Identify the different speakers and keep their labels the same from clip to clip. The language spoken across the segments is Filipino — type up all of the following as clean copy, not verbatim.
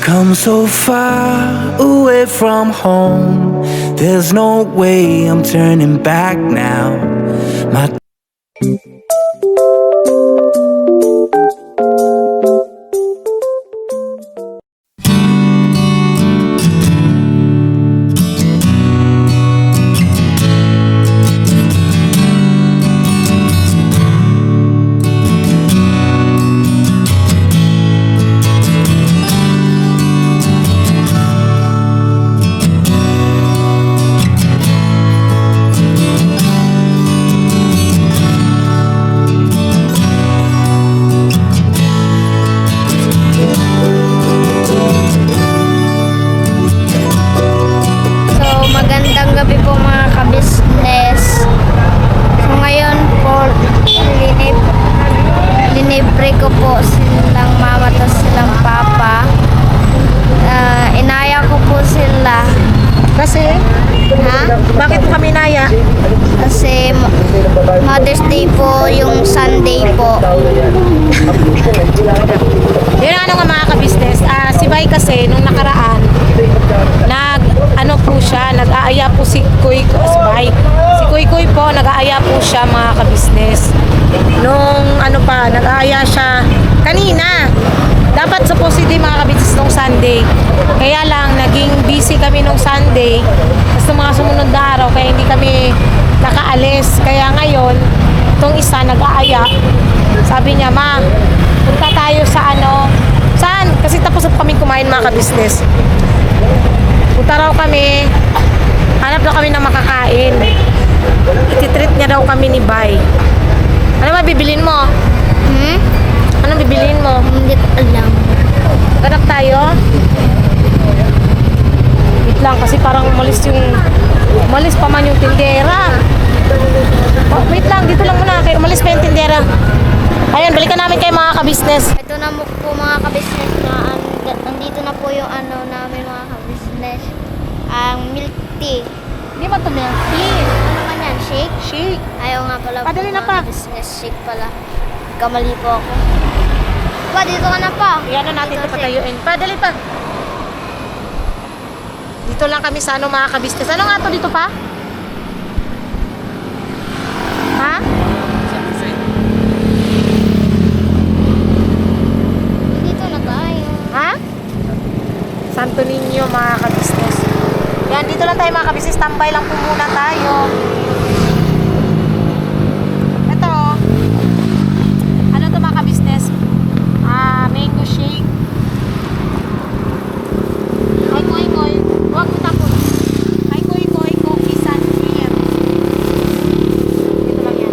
Speaker 1: come so far away from home. There's no way I'm turning back now. My
Speaker 2: magandang gabi po mga ka-business. So ngayon po, linibre ko po silang mama at silang papa. Inaya ko po sila.
Speaker 3: Kasi?
Speaker 2: Ha?
Speaker 3: Bakit mo kami naya?
Speaker 2: Kasi Mother's Day po yung Sunday po.
Speaker 3: Yun ano nga mga ka-business, si Bay kasi nung nakaraan, nag-aaya po si Kuy, si Kuy po, nag-aaya po siya mga ka-business. Nung nag-aaya siya kanina. Dapat supposedly mga ka-business nung Sunday. Kaya lang, naging busy kami nung Sunday. Tapos mga sumunod na araw, kaya hindi kami nakaalis. Kaya ngayon, itong isa nag-aaya. Sabi niya, ma, punta tayo sa saan? Kasi tapos na kami kumain mga ka-business. Punta raw kami, hanap daw kami ng makakain. Ititreat niya daw kami ni Bay. Ano ba bibilin mo? Anong bibilin mo?
Speaker 2: Hindi ko alam.
Speaker 3: Ganap tayo? Wait lang, kasi parang umalis pa man yung tindera. Oh, wait lang, dito lang muna. Kaya umalis pa yung tindera. Ayan, balikan namin kayo mga ka-business.
Speaker 2: Ito na po mga ka-business na andito na po yung namin mga ka-business. Ang milk tea.
Speaker 3: Hindi ba ito milk tea?
Speaker 2: Ano naman yan? Shake?
Speaker 3: Shake.
Speaker 2: Ayaw nga pala po
Speaker 3: Padali na
Speaker 2: mga
Speaker 3: pa.
Speaker 2: ka-business. Shake pala. Kamali po ako. Pa, dito ka na pa.
Speaker 3: Yan na natin ito
Speaker 2: Dito,
Speaker 3: patayuin. Padali pa. Dito lang kami sa mga ka-business. Ano nga to dito pa? Ha?
Speaker 2: dito na tayo.
Speaker 3: Ha? Santo Niño mga ka-business. Yan, dito lang tayo mga ka-business. Tambay lang po muna tayo. Ito. Ano to mga ka-business? Mango shake. Ay, koy. Huwag mo tapos. Ay, koy. Cookies and cream. Dito lang yan.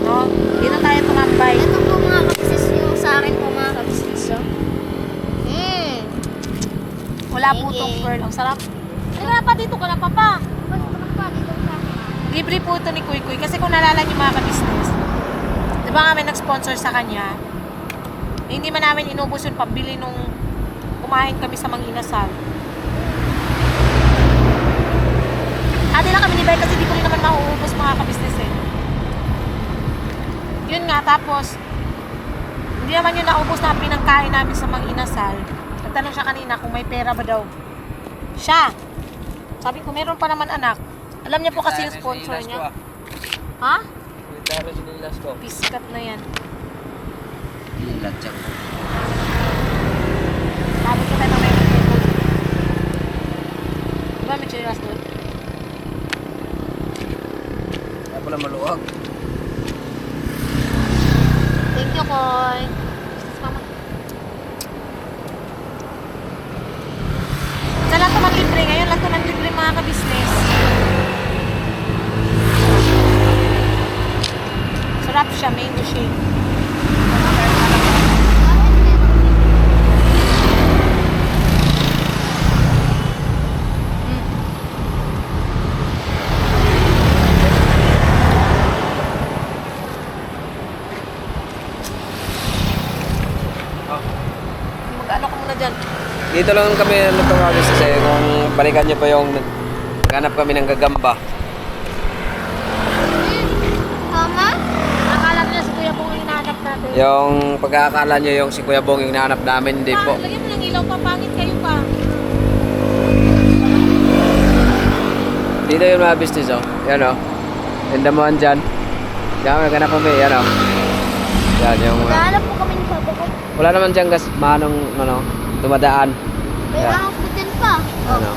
Speaker 3: No? Dito tayo tumambay.
Speaker 2: Ito po mga ka-business yung sa akin po mga ka-business. So.
Speaker 3: Wala po itong pearl. Ang sarap. Ay, pa dito ka na, papa.
Speaker 2: Dito ka.
Speaker 3: Libre po ito ni Kuy Kuy. Kasi kung nalala niyo mga ka-business, di ba kami nag-sponsor sa kanya, eh, hindi man namin inubos yung pambili nung kumain kami sa Mang Inasal. Ate lang kami ni Bay kasi di ko rin naman mauubos mga ka-business eh. Yun nga, tapos, hindi naman yung naubos na pinangkain namin sa Mang Inasal. Nagtanong siya kanina kung may pera ba daw. Siya. Sabi ko, meron pa naman anak. Alam niya po kasi yung sponsor niya. Ha? Piskat na yan. Sabi ko tayo na may nagpupod. Diba may chililas doon?
Speaker 4: Kaya pala maluwag.
Speaker 3: Thank you, Koy. Mama. Sa lahat naman libre. Ngayon lang ito ng libre mga ka-business. Sarap siya, mango shake. Mag-ano ko muna dyan.
Speaker 4: Dito lang kami natungagis kasi kung balikan niyo pa yung naghanap kami ng gagamba.
Speaker 2: Tama?
Speaker 3: Akala nila si Kuya Bong yung hinahanap natin.
Speaker 4: Yung pagkakala nyo yung si Kuya Bong yung nahanap namin, hindi po.
Speaker 3: Lagyan mo ng ilaw pa, pangit kayo pa.
Speaker 4: Dito yung mga business, oh. Yan, oh. Tindamuhan dyan. Diyan, naghanap kami, yan, oh. Yan, yung mga...
Speaker 2: Nahanap po kami ni Papa ko.
Speaker 4: Wala naman dyan gas, manong, ano, dumadaan.
Speaker 2: May
Speaker 4: Yeah.
Speaker 2: ahas din pa.
Speaker 4: Ano.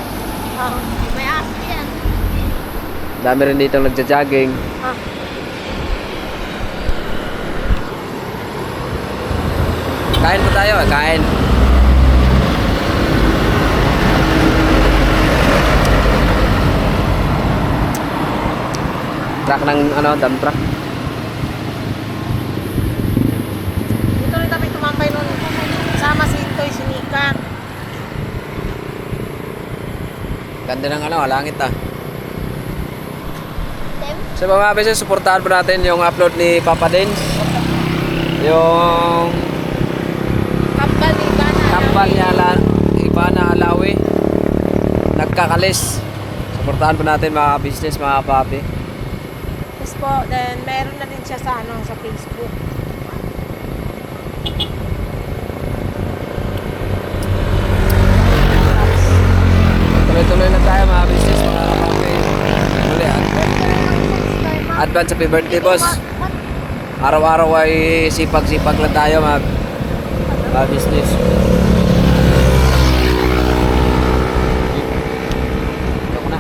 Speaker 2: May ahas yan.
Speaker 4: Dami rin dito nagja-jogging.
Speaker 3: Ah.
Speaker 4: Kain po tayo, kain. Truck ng, ano, dump truck.
Speaker 3: Dito rin kami tumambay nun. Sama si Toy, si Nika.
Speaker 4: Ganda ng, ano, langit, ah.
Speaker 2: Tem.
Speaker 4: So mga beses, supportahan po natin yung upload ni Papa Dins. Yung
Speaker 3: Kapal ni Ivana.
Speaker 4: kapal niya Ivana Alawi. Nagkakalis. Supportahan po natin mga business, mga papi.
Speaker 3: Yes po, then meron na din siya sa, ano, sa Facebook.
Speaker 4: Tuloy-tuloy lang tayo mga business, mga papi. Tuloy, advance happy birthday, boss. Araw-araw ay sipag-sipag lang tayo mga business. Ito na.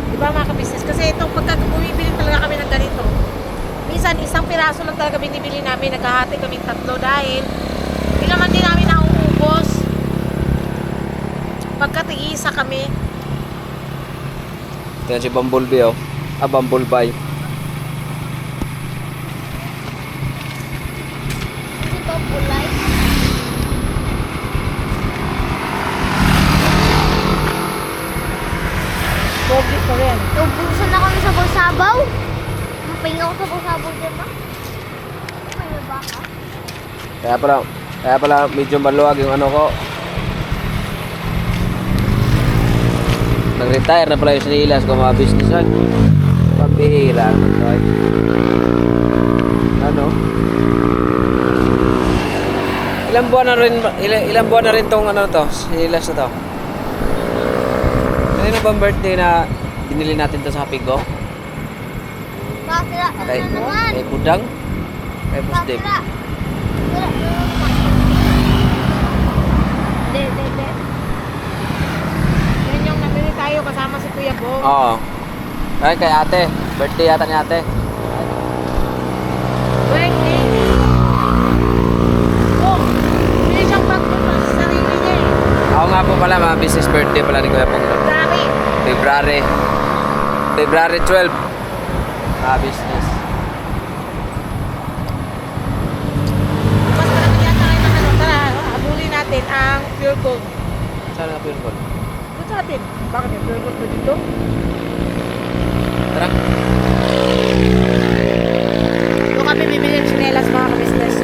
Speaker 3: Di ba mga kabisnes? Kasi itong pagka bumibili talaga kami ng ganito. Minsan isang piraso lang talaga binibili namin. Naghahati kami tatlo dahil hindi naman din namin nauubos. Pagkatiisa kami.
Speaker 4: Yan si Bumblebee, oh. Bumblebee.
Speaker 2: Ito pulay.
Speaker 3: Pogi ko rin.
Speaker 2: Naubusan na kami sa Bulsabaw. Mapahinga ko sa Bulsabaw dyan ba? May baka.
Speaker 4: Kaya pala medyo maluwag yung ano ko. Nag-retire na pala yung sinilas ko mga business, ay. Pambihira naman to, ay. Ano? Ilang buwan na rin tong ano to, sinilas na to. Ano bang birthday na binili natin to sa Happy Go?
Speaker 2: Kasira
Speaker 4: Kay,
Speaker 2: na naman.
Speaker 4: kay Budang? Kay Boss Dave?
Speaker 2: Kasira. Kasira na naman. De.
Speaker 3: Yan yung nabili tayo kasama si Kuya Bo.
Speaker 4: Oo. Ay, kay ate. Birthday yata ni ate.
Speaker 3: Birthday. Oh, bili siyang bag doon para sa sarili niya eh.
Speaker 4: Ako nga po pala, mga business birthday pala ni Kuya Pong.
Speaker 3: Grabe.
Speaker 4: February 12. Business.
Speaker 3: Mas marami yata kayo ng ano. Tara, habulin natin ang pure gold.
Speaker 4: Saan na po yun, Paul?
Speaker 3: Doon sa atin. Bakit yung pure gold ba dito?
Speaker 4: Tara.
Speaker 3: Doon kami bibili ng chinelas mga ka-business.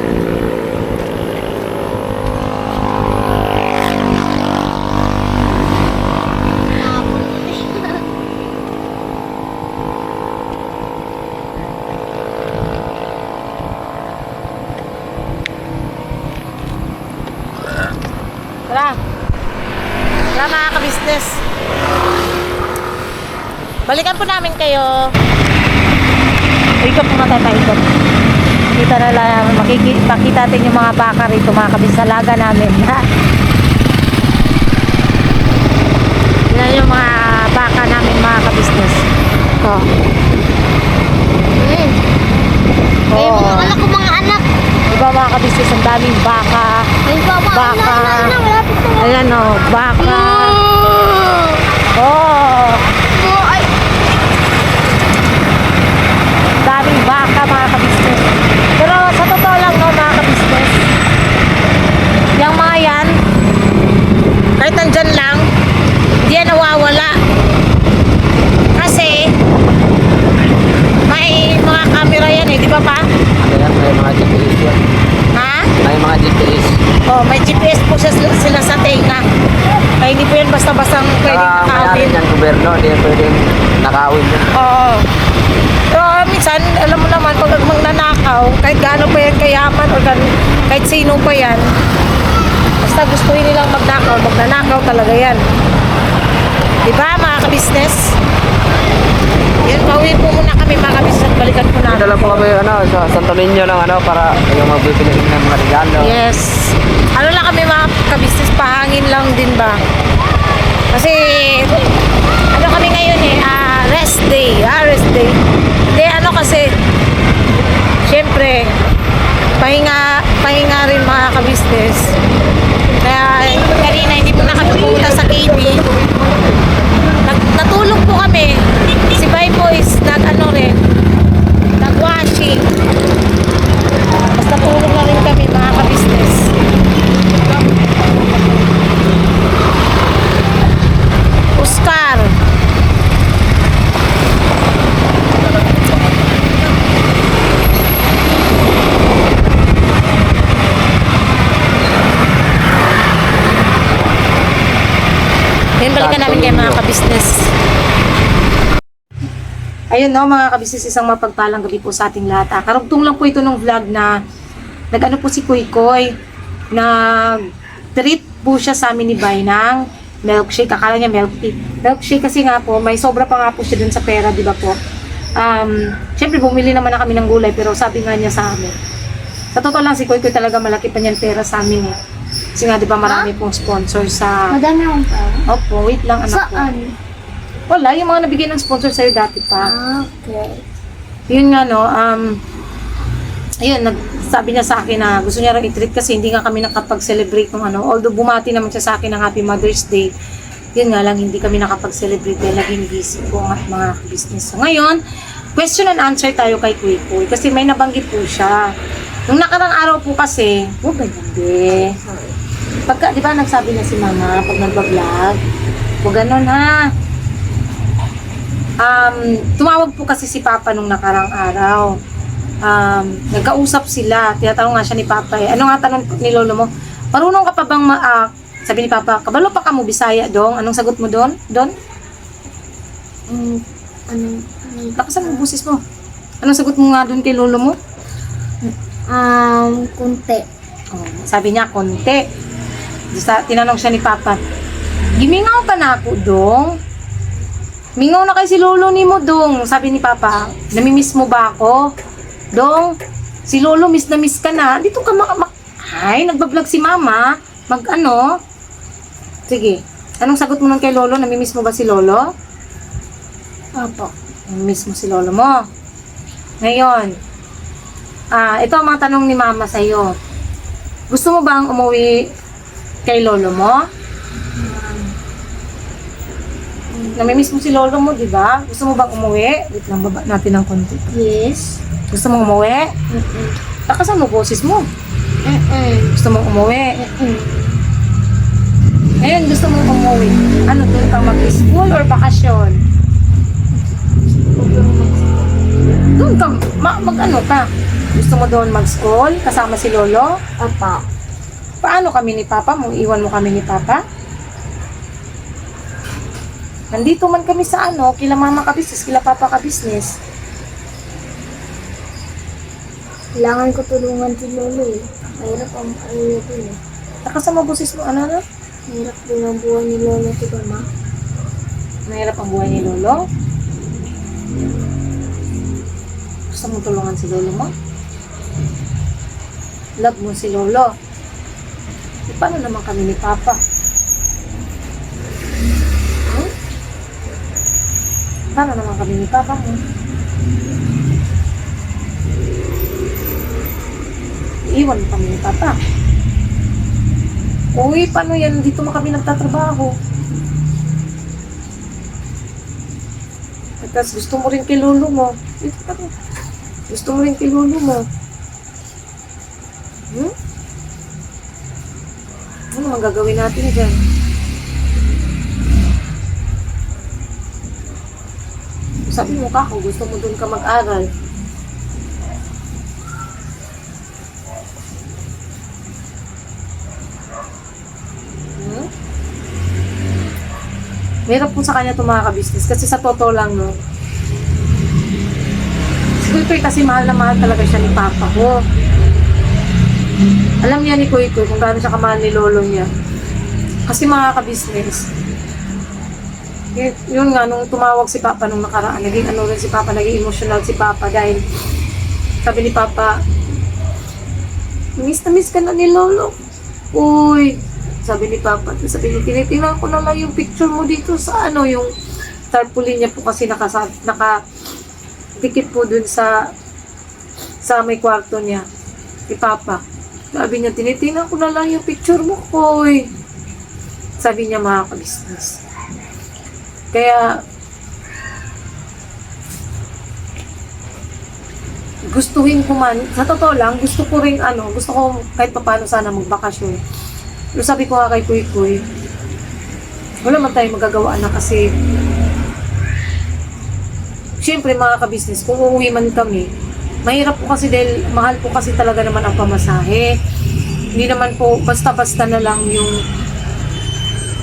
Speaker 3: Tara. Tara mga ka-business. Balikan po namin kayo. Ikot muna tayo paikot. Kita na lang, makita natin yung mga baka rito, mga kabisalaga namin. Yan yung mga baka namin, mga kabisnes. Oh.
Speaker 2: May mga anak ko, mga anak.
Speaker 3: Diba mga kabisnes, ang daming baka.
Speaker 2: May baba.
Speaker 3: Baka.
Speaker 2: Malapit na.
Speaker 3: Ayan o, baka. Oh.
Speaker 2: Ay.
Speaker 3: Daming baka mga kabisnes. Pero sa totoo lang no mga kabisnes, yung mga yan, kahit nandyan lang, hindi yan nawawala. Kasi, may mga camera yan eh, di ba pa?
Speaker 4: Ano yan? May mga GPS yan.
Speaker 3: Ha?
Speaker 4: May mga GPS.
Speaker 3: Oh, may GPS po sila sa tenga. Kaya hindi po yan basta-bastang pwedeng
Speaker 4: May
Speaker 3: nakawin.
Speaker 4: yan gobyerno, hindi yan pwedeng nakawin yan.
Speaker 3: Oo. Pero minsan, alam mo naman, pag magnanakaw, kahit gaano pa yan kayaman o kahit sino pa yan, basta gustuhin nilang magnakaw, magnanakaw talaga yan. Diba mga ka-business? Yan, pauwi po muna kami mga ka-business at balikan po namin.
Speaker 4: Dala po kami sa Santo Niño ng para yung magbibili ng mga regalo.
Speaker 3: Yes. Ano lang kami mga ka-business, pahangin lang din ba? Kasi, ano kami ngayon rest day. Rest day. Hindi, ano kasi, syempre, pahinga rin mga ka-business. Kaya, kanina hindi po na kami pumunta sa KB. Natulog po kami. Si Bay Boys, nag-washing. Basta tulog na rin kami mga ka-business. Oscar. Yan, balikan namin kayo mga ka-business. Ayun no, mga ka-business, isang mapagpalang gabi po sa ating lahat. Karugtong lang po ito ng vlog na nag-ano po si Kuy Koy, nag-treat po siya sa amin ni Bay ng milkshake. Akala niya milkshake kasi nga po, may sobra pa nga po siya dun sa pera, di ba po? Siyempre, bumili naman na kami ng gulay, pero sabi nga niya sa amin, sa totoo lang, si Kuy Koy talaga malaki pa niyan pera sa amin eh. Kasi nga, di ba, marami pong sponsor sa...
Speaker 2: Madami akong pera.
Speaker 3: Opo, wait lang, anak ko.
Speaker 2: Saan?
Speaker 3: Wala, yung mga nabigyan ng sponsor sa'yo dati pa.
Speaker 2: Okay.
Speaker 3: Yun nga, no, ayun, sabi niya sa akin na gusto niya rin i-treat kasi hindi nga kami nakapag-celebrate ng ano. Although bumati naman siya sa akin ng Happy Mother's Day, yun nga lang, hindi kami nakapag-celebrate dahil naging busy po ang mga business. So ngayon, question and answer tayo kay Kuy Koy kasi may nabanggit po siya. Nung nakarang araw po kasi, ganyan. Pagka, di ba nagsabi na si Mama pag nagbablog, huwag ganon ha. Tumawag po kasi si Papa nung nakarang araw. Nagkausap sila. Tinatanong nga siya ni Papa ano nga tanong ni Lolo mo? Marunong ka pa bang sabi ni Papa, kabalo pa ka mo Bisaya dong? Anong sagot mo doon? Lakasan mo busis mo. Anong sagot mo nga doon kay Lolo mo?
Speaker 2: Kunti.
Speaker 3: Sabi niya, konti. Tinanong siya ni Papa, gimingaw ka na ako dong? Mingaw na kay si Lolo ni mo dong. Sabi ni Papa, namimiss mo ba ako? Dong, si Lolo miss na miss ka na. Dito ka ay, nagbablog si Mama. Mag-ano? Sige. Anong sagot mo nun kay Lolo? Namimiss mo ba si Lolo?
Speaker 2: Opo.
Speaker 3: Namimiss mo si Lolo mo. Ngayon, ito ang mga tanong ni Mama sa'yo. Gusto mo bang umuwi kay Lolo mo? Namimiss mo si Lolo mo, di ba? Gusto mo bang umuwi? Wait lang, baba natin ng konti.
Speaker 2: Yes.
Speaker 3: Gusto mo umuwi? Lakasan mo boses mo. Gusto mo umuwi? Ngayon, gusto mo umuwi. Ano, doon kang mag-school or bakasyon? Doon kang, mag-ano ka? Gusto mo doon mag-school? Kasama si Lolo?
Speaker 2: Opo.
Speaker 3: Paano kami ni Papa mo? Iwan mo kami ni Papa? Nandito man kami sa kila Mama ka-business, kila Papa ka-business.
Speaker 2: Kailangan ko tulungan si Lolo eh. Mahirap ang ayoko eh.
Speaker 3: Nakasama busis mo, ano?
Speaker 2: Mahirap din ang buhay ni Lolo si Mama.
Speaker 3: Mahirap ang buhay ni Lolo? Gusto mo tulungan si Lolo mo? Love mo si Lolo? E, paano naman kami ni Papa? Paano naman kami ni Papa mo? Iwan mo kami ni Papa. Uy, paano yan? Dito mo kami nagtatrabaho. At tas gusto mo rin kay Lolo mo. Dito ka rin. Gusto mo rin kay Lolo mo. Ano ang gagawin natin dyan? Sabi mo ka gusto mo dun ka mag-aral. Mahirap po sa kanya itong mga ka-business kasi sa totoo lang, no, Kuy Kuy kasi mahal na mahal talaga siya ni Papa ko. Alam niya ni Kuy Kuy kung gaano siya kamahal ni Lolo niya. Kasi mga ka-business, yun nga, nung tumawag si Papa nung nakaraan, naging ano rin si Papa, naging emotional si Papa dahil sabi ni Papa, miss na miss ka na ni Lolo. Uy, sabi ni Papa, sabi niya, tinitingnan ko na lang yung picture mo dito sa ano, yung tarpaulin niya po kasi nakadikit po dun sa may kwarto niya, ni Papa. Sabi niya, tinitingnan ko na lang yung picture mo, Koy. Sabi niya, mga ka-business. Kaya, gustuhin ko man, sa totoo lang, gusto ko kahit paano sana magbakasyon. Pero sabi ko nga kay Kuy Kuy, wala man tayong magagawa na kasi, syempre mga ka-business, kung uuwi man kami, mahirap po kasi dahil mahal po kasi talaga naman ang pamasahe. Hindi naman po basta-basta na lang yung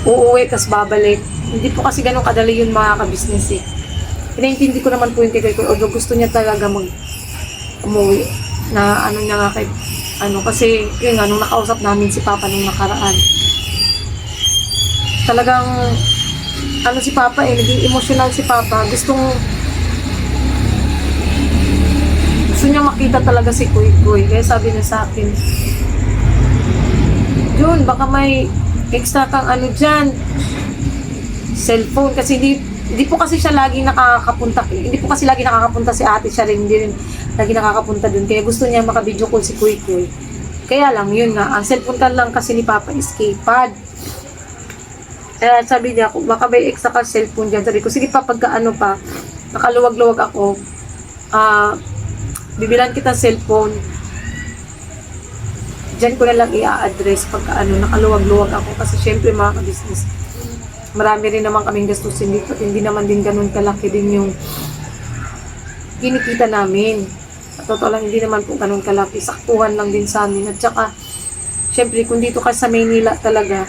Speaker 3: uuwi tas babalik. Hindi po kasi ganun kadali yun mga ka-business eh. Pinaintindi ko naman po yung kay Kuy, although gusto niya talaga umuwi na ano niya nga kay kasi yun nga nung nakausap namin si Papa nung nakaraan, talagang si Papa naging emotional si Papa, gusto niya makita talaga si Kuy Kuy. Kaya sabi niya sa akin, Jun, baka may extra kang dyan, cellphone, kasi hindi po kasi siya lagi nakakapunta. Hindi po kasi lagi nakakapunta si ate, siya rin, hindi rin lagi nakakapunta dun. Kaya gusto niya maka-video call si Kuy Kuy. Kaya lang, yun nga, ang cellphone ka lang kasi ni Papa is keypad. Kaya sabi niya, baka may extra ka cellphone dyan. Sabi ko, sige pa, pagka pa, nakaluwag-luwag ako, bibilan kita cellphone, dyan ko na lang i-address pagka nakaluwag-luwag ako. Kasi syempre mga ka-business, marami rin naman kaming gastusin dito. Hindi naman din ganun kalaki din yung kinikita namin. At totoo lang, hindi naman po ganun kalaki. Saktuhan lang din sa amin. At saka, syempre, kung dito ka sa Maynila talaga,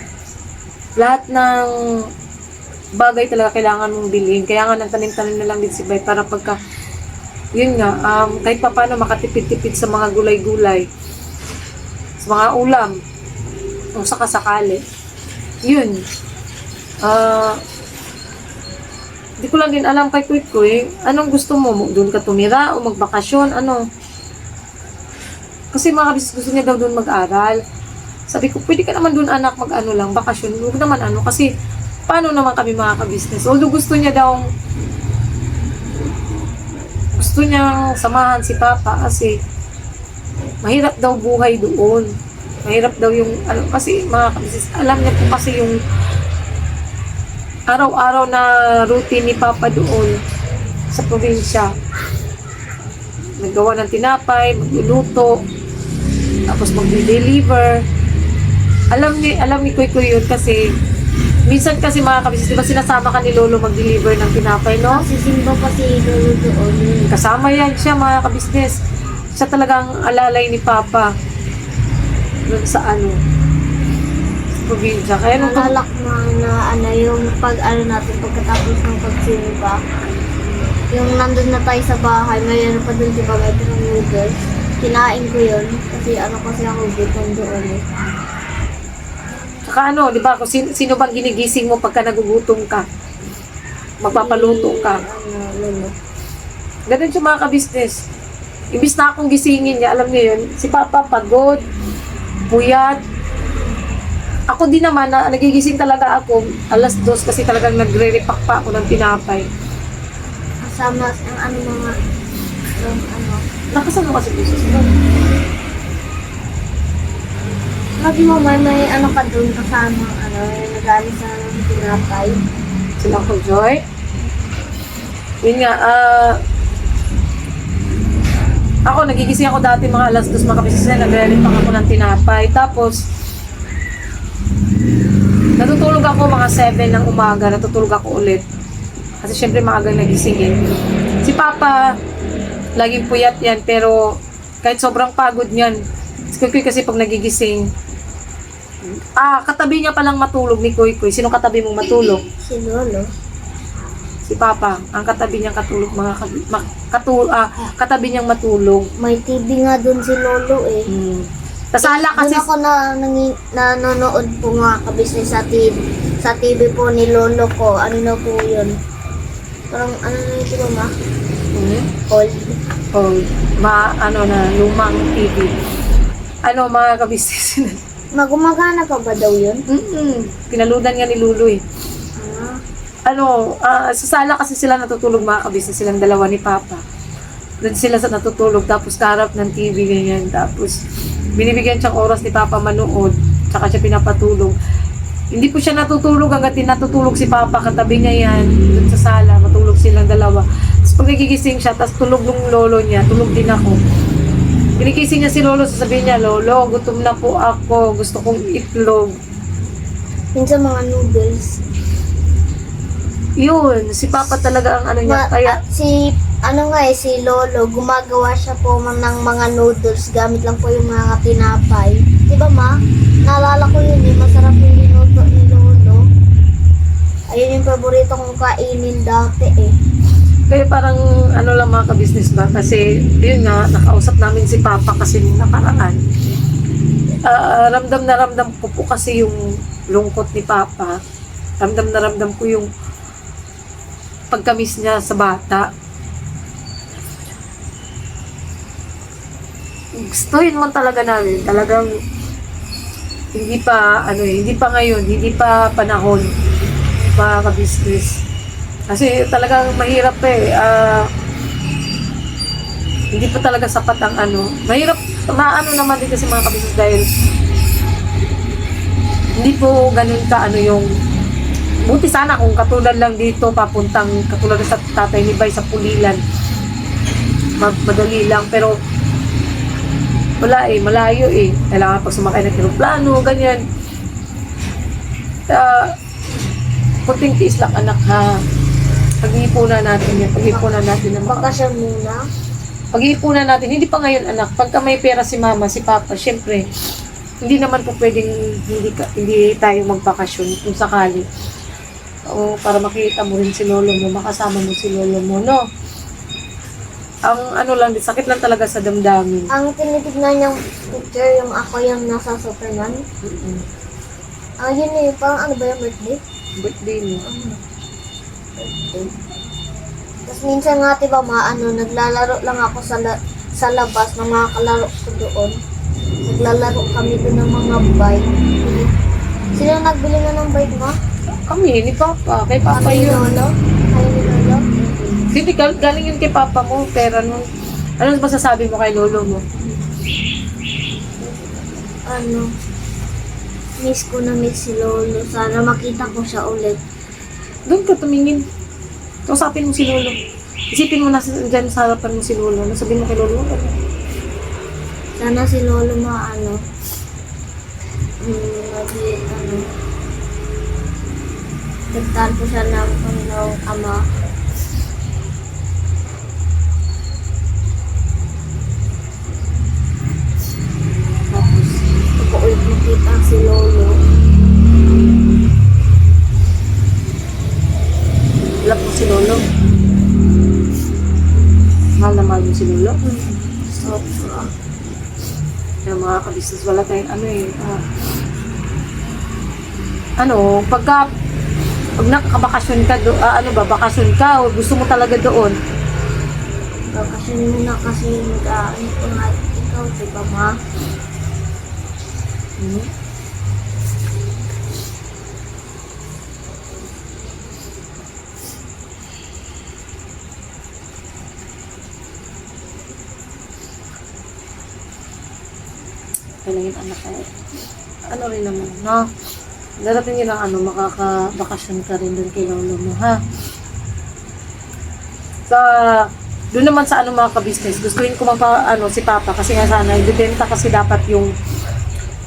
Speaker 3: lahat ng bagay talaga kailangan mong bilhin. Kaya nga nagtanim-tanim na lang din si Bay para pagka, yun nga, kahit pa paano makatipid-tipid sa mga gulay-gulay, sa mga ulam, kung sakasakali. Yun. Di ko lang din alam kay Kuy Kuy, anong gusto mo? Doon ka tumira o magbakasyon? Ano? Kasi mga kabis gusto niya daw doon mag-aral. Sabi ko, pwede ka naman doon anak lang, bakasyon. Huwag naman kasi paano naman kami mga ka-business? Although gusto niya samahan si Papa kasi mahirap daw buhay doon. Mahirap daw yung, kasi mga ka-business, alam niya po kasi yung araw-araw na routine ni Papa doon sa probinsya. Naggawa ng tinapay, magluluto, tapos mag-deliver. Alam ni Kuy Kuy yun kasi minsan kasi mga kabisnes, diba sinasama ka ni Lolo mag-deliver ng tinapay, no?
Speaker 2: Sisimba pa si Lolo doon.
Speaker 3: Kasama yan siya mga kabisnes. Siya talagang alalay ni Papa doon sa probinsya. Kaya nung
Speaker 2: Nalalak na yung natin pagkatapos ng pagsimba. Yung nandun na tayo sa bahay, may pa dun diba may noodles. Kinain ko yun kasi kasi ako gutom doon eh.
Speaker 3: Saka diba, kung sino bang ginigising mo pagka nagugutom ka? Magpapaluto ka. Ganun siya mga ka-business. Imbis na akong gisingin niya, alam niyo yun, si Papa pagod, puyat. Ako din naman, nagigising talaga ako, 2:00 kasi talagang nagre-repack pa ako ng tinapay.
Speaker 2: Kasama ang mga,
Speaker 3: Nakasama kasi business.
Speaker 2: Sabi mo may ka doon kasama, nagaling sa tinapay.
Speaker 3: Sila ko, Joy. Yun nga, ako, nagigising ako dati mga 2:00 mga kapisisa, nagre-repack ako ng tinapay. Tapos, natutulog ako mga 7 ng umaga, natutulog ako ulit. Kasi syempre maagang nagising. Si Papa, laging puyat yan, pero kahit sobrang pagod niyan, si Kuy Kuy kasi pag nagigising, katabi niya palang matulog ni Kuy Kuy. Sino katabi mong matulog?
Speaker 2: Si Lolo.
Speaker 3: Si Si Papa, ang katabi niyang katulog, katabi niyang matulog.
Speaker 2: May TV nga dun si Lolo eh.
Speaker 3: Sa sala kasi,
Speaker 2: Doon ako nanonood po mga kabisnes sa TV po ni Lolo ko. Ano na po yun? Parang ano na ito ma? Old.
Speaker 3: lumang TV. Mga kabisnes.
Speaker 2: Magumagana pa ba daw yun?
Speaker 3: Pinaludan nga ni Luloy. Sa sala kasi sila natutulog mga kabisnes, silang dalawa ni Papa. Doon sila sa natutulog, tapos karap ng TV, ganyan. Tapos, binibigyan siyang oras ni Papa manood, tsaka siya pinapatulog. Hindi po siya natutulog hanggang natutulog si Papa, katabi niya yan, doon sa sala, matulog silang dalawa. Tapos pag nagigising siya, tapos tulog ng lolo niya, tulog din ako. Pinigising niya si Lolo, sasabihin niya, Lolo, gutom na po ako, gusto kong itlog.
Speaker 2: Minsan mga noodles.
Speaker 3: Yun, si Papa talaga ang ano niya, kaya...
Speaker 2: Si Lolo, gumagawa siya po ng mga noodles, gamit lang po yung mga tinapay. Diba ma? Naalala ko yun eh, masarap yung linuto ni Lolo. Ayun yung paborito kong kainin dati eh.
Speaker 3: Kaya parang lang mga ka-business ba, kasi yun nga, nakausap namin si Papa kasi nung nakaraan. Ramdam na ramdam ko po kasi yung lungkot ni Papa. Ramdam na ramdam ko yung pagkamis niya sa bata. Gustuhin man talaga namin, talagang hindi pa ngayon, hindi pa panahon mga ka-business. Kasi talagang mahirap hindi pa talaga sapat ang mahirap, naman din kasi mga ka-business dahil hindi po ganun ka yung buti sana kung katulad lang dito papuntang katulad sa tatay ni Bay sa Pulilan, madali lang, pero wala malayo kailangan pag sumakay ng aeroplano, ganyan. Kunting tiis lang anak ha, pag-iipunan natin ng
Speaker 2: Bakasyon muna.
Speaker 3: pag-iipunan natin, hindi pa ngayon anak, pagka may pera si mama, si papa, syempre hindi naman po pwedeng hindi tayo magbakasyon kung sakali. Para makita mo rin si lolo mo, makasama mo si lolo mo, no? Ang lang, sakit lang talaga sa damdamin.
Speaker 2: Ang tinitignan niyang picture, yung ako yung nasa Superman. Yun eh, parang ba yung birthday?
Speaker 3: Birthday mo.
Speaker 2: Birthday. Tapos minsan nga diba naglalaro lang ako sa labas ng mga kalaro ko doon. Naglalaro kami doon ng mga bike. Sino nagbili na ng bike mo?
Speaker 3: Kami, ni Papa. Kay Papa
Speaker 2: Kami
Speaker 3: yun.
Speaker 2: Lolo? Kami ni Lolo?
Speaker 3: Hindi, galing yun kay Papa mo. Pero ano masasabi mo kay lolo mo?
Speaker 2: Miss ko na miss si Lolo. Sana makita ko siya ulit.
Speaker 3: Doon ka tumingin. Kausapin mo si lolo. Isipin mo na dyan sa harapan mo si lolo. Sabihin mo kay lolo.
Speaker 2: Sana si Lolo tagtaan ko siya ng Panginoong Ama. Tapos, pag-ulit makita si Lolo.
Speaker 3: Love mo si lolo. Mahal na mahal mo si lolo.
Speaker 2: Sobra.
Speaker 3: Kaya mga kabisnes, wala tayong pag nakakabakasyon ka, bakasyon ka, o gusto mo talaga doon?
Speaker 2: Bakasyon muna kasi mag-aano ko nga ikaw, diba ma?
Speaker 3: Kailangan anak ka. Rin naman, no? Darating yun ang makakabakasyon ka rin doon kay lolo mo, ha? Doon naman sa mga ka-business, gustuin ko si Papa, kasi nga sana, ibibenta kasi dapat yung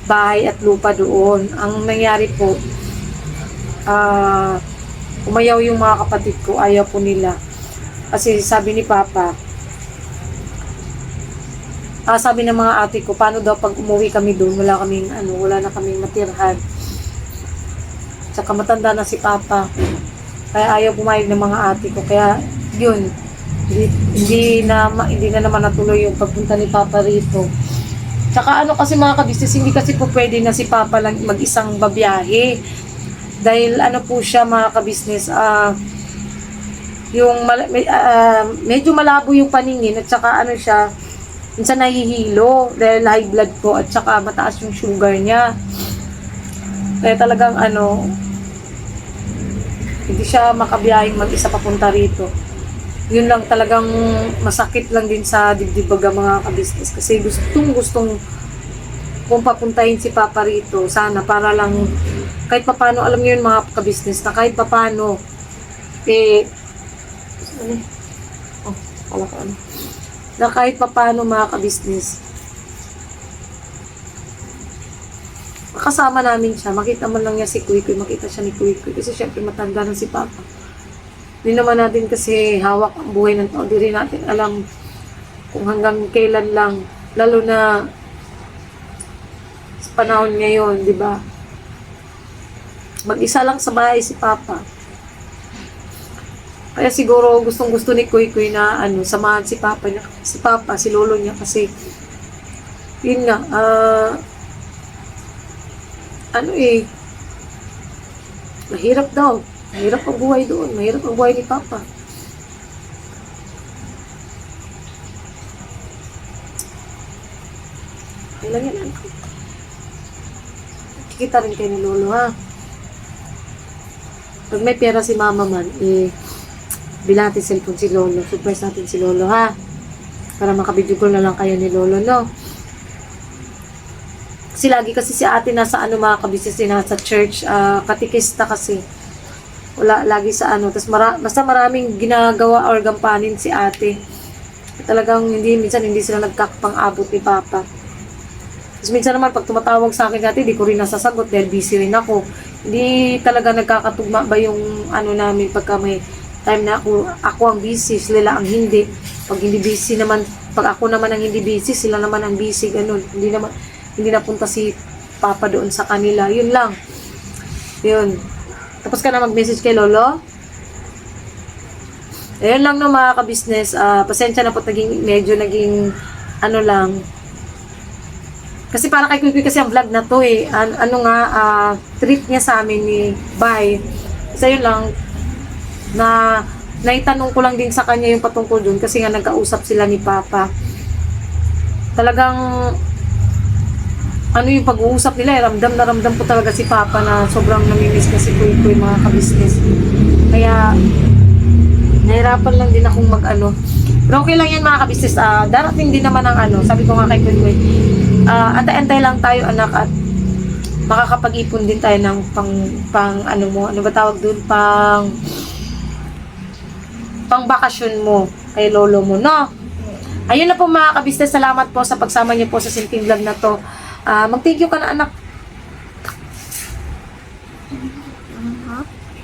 Speaker 3: bahay at lupa doon. Ang nangyari po, umayaw yung mga kapatid ko, ayaw po nila. Kasi sabi ni Papa, sabi ng mga ate ko, paano daw pag umuwi kami doon, wala na kaming matirhan. Tsaka matanda na si Papa. Kaya ayaw pumayag ng mga ate ko. Kaya, yun. Hindi na naman natuloy yung pagpunta ni Papa rito. Tsaka ano kasi mga kabisnes, hindi kasi po pwede na si Papa lang mag-isang babiyahe. Dahil ano po siya mga kabisnes, medyo malabo yung paningin at saka ano siya, minsan nahihilo dahil high blood po at saka mataas yung sugar niya. Kaya talagang ano, hindi siya makabiyahing mag-isa papunta rito. Yun lang talagang masakit lang din sa dibdib baga mga kabisnes kasi gustong kung papuntahin si Papa rito sana para lang kahit papano, alam niyo yun mga kabisnes, na kahit papano na kahit papano mga kabisnes makasama namin siya, makita man lang niya si Kuy Kuy, makita siya ni Kuy Kuy kasi syempre matanda na si Papa. Hindi naman natin kasi hawak ang buhay ng tao. Hindi rin natin alam kung hanggang kailan lang. Lalo na sa panahon ngayon, di ba? Mag-isa lang sa bahay si Papa. Kaya siguro gustong-gusto ni Kuy Kuy na samahan si Papa niya. Si lolo niya kasi yun nga, mahirap daw. Mahirap ang buhay doon. Mahirap ang buhay ni Papa. Kailan yan, anak? Kikita rin kayo ni Lolo, ha? Pag may pera si Mama man, bilhin natin cellphone si Lolo. Surprise natin si Lolo, ha? Para makabidyo ko na lang kayo ni Lolo, no? Kasi lagi kasi si ate nasa mga kabisnes din nasa church, katikista kasi. Wala lagi sa tapos basta maraming ginagawa or gampanin si ate. Talagang minsan hindi sila nagkakapang-abot ni Papa. Tapos minsan naman pag tumatawag sa akin dati, di ko rin nasasagot dahil busy rin ako. Hindi talaga nagkakatugma ba yung namin pagka may time na ako ang busy, sila ang hindi. Pag hindi busy naman, pag ako naman ang hindi busy, sila naman ang busy, ganun. Hindi napunta si Papa doon sa kanila. Yun lang. Yun. Tapos ka na mag-message kay Lolo? Ayun lang no mga kabisnes. Pasensya na po medyo naging lang. Kasi para kay Kuy Kuy kasi ang vlog na to treat niya sa amin ni Bay. Kasi yun lang na naitanong ko lang din sa kanya yung patungkol dun kasi nga nagkausap sila ni Papa. Talagang yung pag-uusap nila, ramdam na ramdam po talaga si Papa na sobrang namimiss na si Kuy Kuy mga kabisnes. Kaya, nahirapan lang din akong Pero okay lang yan mga kabisnes. Darating din naman ang sabi ko nga kay Kuy Kuy, antay-antay lang tayo anak at makakapag-ipon din tayo ng pang bakasyon mo kay lolo mo, no? Ayun na po mga kabisnes, salamat po sa pagsama niyo po sa simpleng vlog na to. Mag-thank you ka na anak.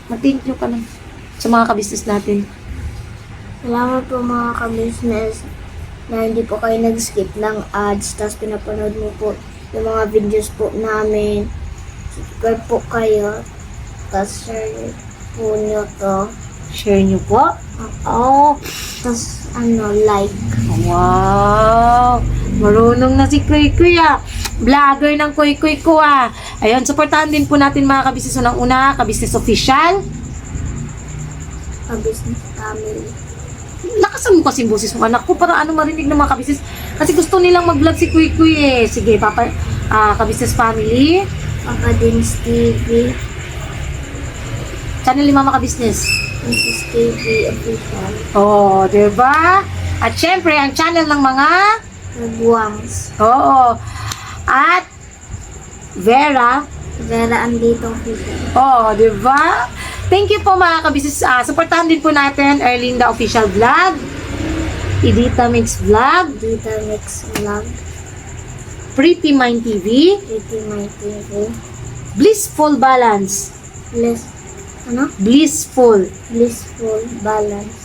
Speaker 3: Mag-thank you ka na sa mga kabisnes natin.
Speaker 2: Salamat po mga kabisnes na hindi po kayo nag-skip ng ads tapos pinapanood mo po yung mga videos po namin. Subscribe po kayo tapos share po nyo to.
Speaker 3: Share nyo po?
Speaker 2: Oo. Tapos like.
Speaker 3: Wow! Marunong na si Kuy Kuy Vlogger ng Kuy Kuy ko Ayun, supportahan din po natin mga kabisnes. Unang-una, Kabisnes Official.
Speaker 2: Kabisnes Family.
Speaker 3: Lakasan mo kasi yung boses mo anak ko para marinig ng mga kabisnes. Kasi gusto nilang mag-vlog si Kuy Kuy Sige, Papa, Kabisnes Family.
Speaker 2: Papa Dins TV.
Speaker 3: Channel ni Mama Kabisnes.
Speaker 2: Mrs. TV Official.
Speaker 3: Oh, diba? At syempre, ang channel ng mga
Speaker 2: Nagwangs.
Speaker 3: Oo. At Vera
Speaker 2: Andito Official.
Speaker 3: Oh, di ba? Thank you po mga kabisnes. Supportahan din po natin Erlinda Official Vlog, Edita Mix Vlog,
Speaker 2: Dita Mix Vlog.
Speaker 3: Pretty Mind TV,
Speaker 2: Pretty My TV.
Speaker 3: Blissful Balance. Blissful
Speaker 2: Balance.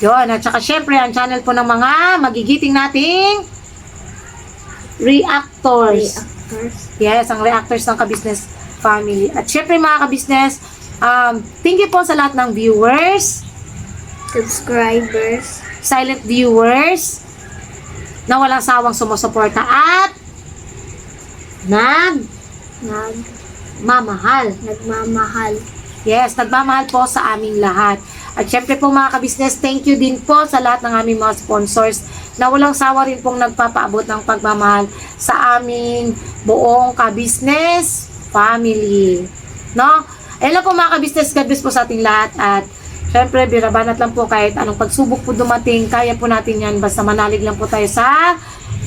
Speaker 3: Yun, at saka syempre ang channel po ng mga magigiting nating reactors. Yes, ang reactors ng Kabisnes Family. At syempre mga kabisnes, Thank you po sa lahat ng viewers,
Speaker 2: Subscribers.
Speaker 3: silent viewers, na walang sawang sumusuporta at nagmamahal.
Speaker 2: Nagmamahal.
Speaker 3: Yes, nagmamahal po sa aming lahat. At syempre po mga kabisnes, thank you din po sa lahat ng aming mga sponsors na walang sawa rin pong nagpapaabot ng pagmamahal sa aming buong kabisnes family. No? Ayun lang po mga kabisnes, God bless po sa ating lahat. At syempre, birabanat lang po kahit anong pagsubok po dumating, kaya po natin yan. Basta manalig lang po tayo sa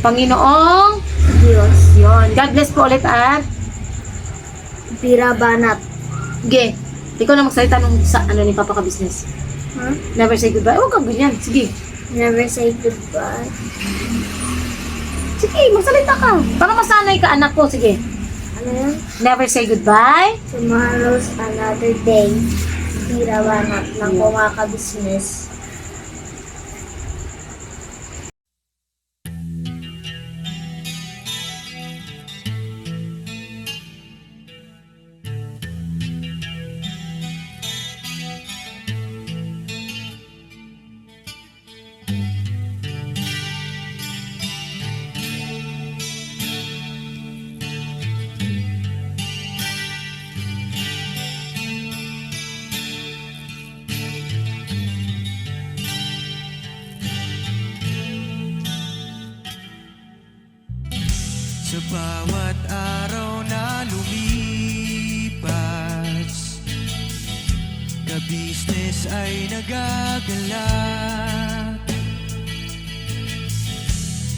Speaker 3: Panginoong
Speaker 2: Diyos.
Speaker 3: Yun. God bless po ulit at
Speaker 2: Birabanat.
Speaker 3: sige, ikaw na magsalita nung sa ano ni Papa Ka-Business.
Speaker 2: Huh?
Speaker 3: Never say goodbye. Huwag kang ganyan. Sige.
Speaker 2: Never say goodbye.
Speaker 3: Sige, magsalita ka. Para masanay ka, anak ko. Sige.
Speaker 2: Ano yun?
Speaker 3: Never say goodbye.
Speaker 2: Tomorrow's another day. Birabanat ng mga kabisnes.
Speaker 1: Sa bawat araw na lumipas, ka-business ay nagagalak.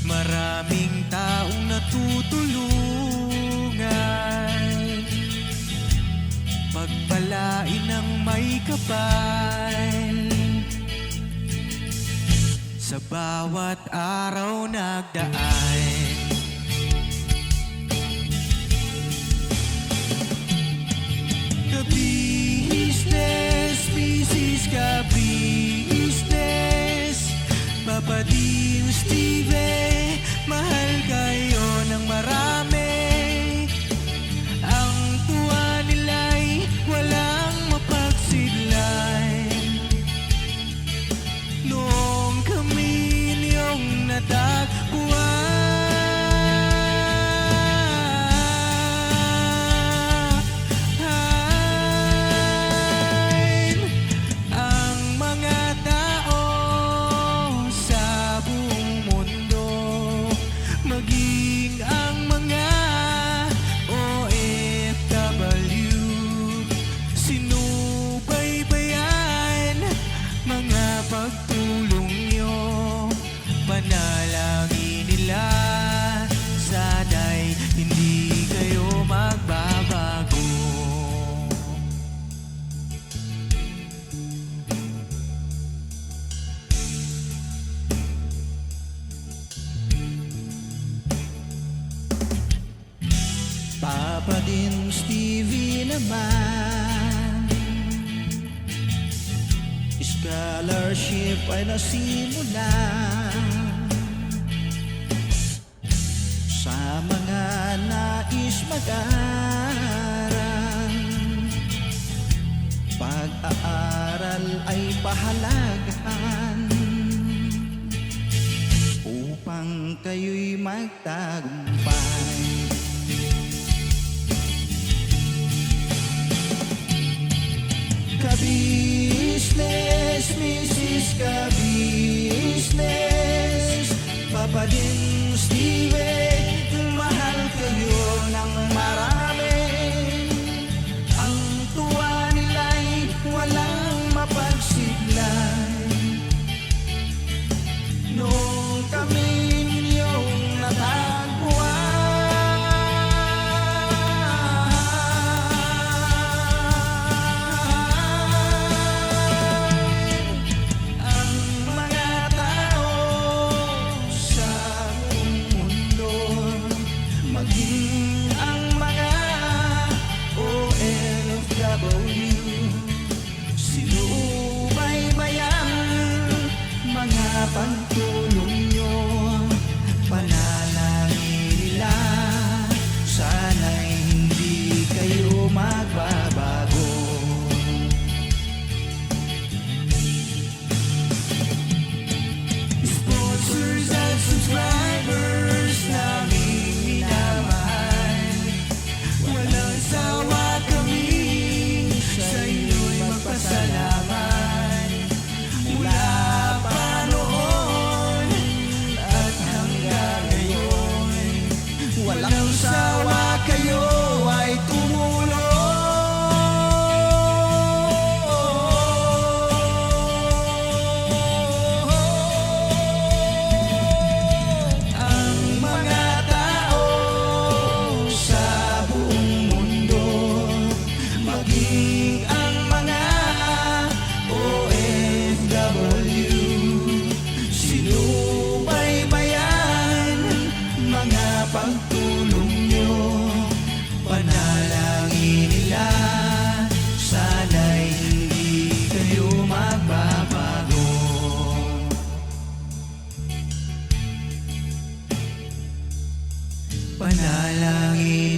Speaker 1: Maraming taong natutulungan, pagpalain ng may kapal. Sa bawat araw nagdaan, ka-business, business ka-business, Papa Dio, Steve, mahal kayo ng marami. Ang tuwa nila'y walang mapagsidlan. Noong kami niyong natagpuan. Ang mga tao sa buong mundo, maging ang mga OFW, sinubaybayan mga pagtulong nyo, panalangin nila, sana'y hindi kayo magbabago. Papa din Stevie naman, scholarship ay nasimula sa mga nais mag-aral. Pag-aaral ay pahalagahan upang kayo'y magtagumpay. Ka-business, Mrs. Ka-business, Papa din Steve, mahal kayo ng marami. Ang tuwa nila'y walang mapagsiglan. Noong kami ninyong natagpuan, ang mga tao sa buong mundo, maging ang mga OFW, sinubaybayan mga pagtulong nyo, panalangin nila, sana'y hindi kayo magbabago. Panalangin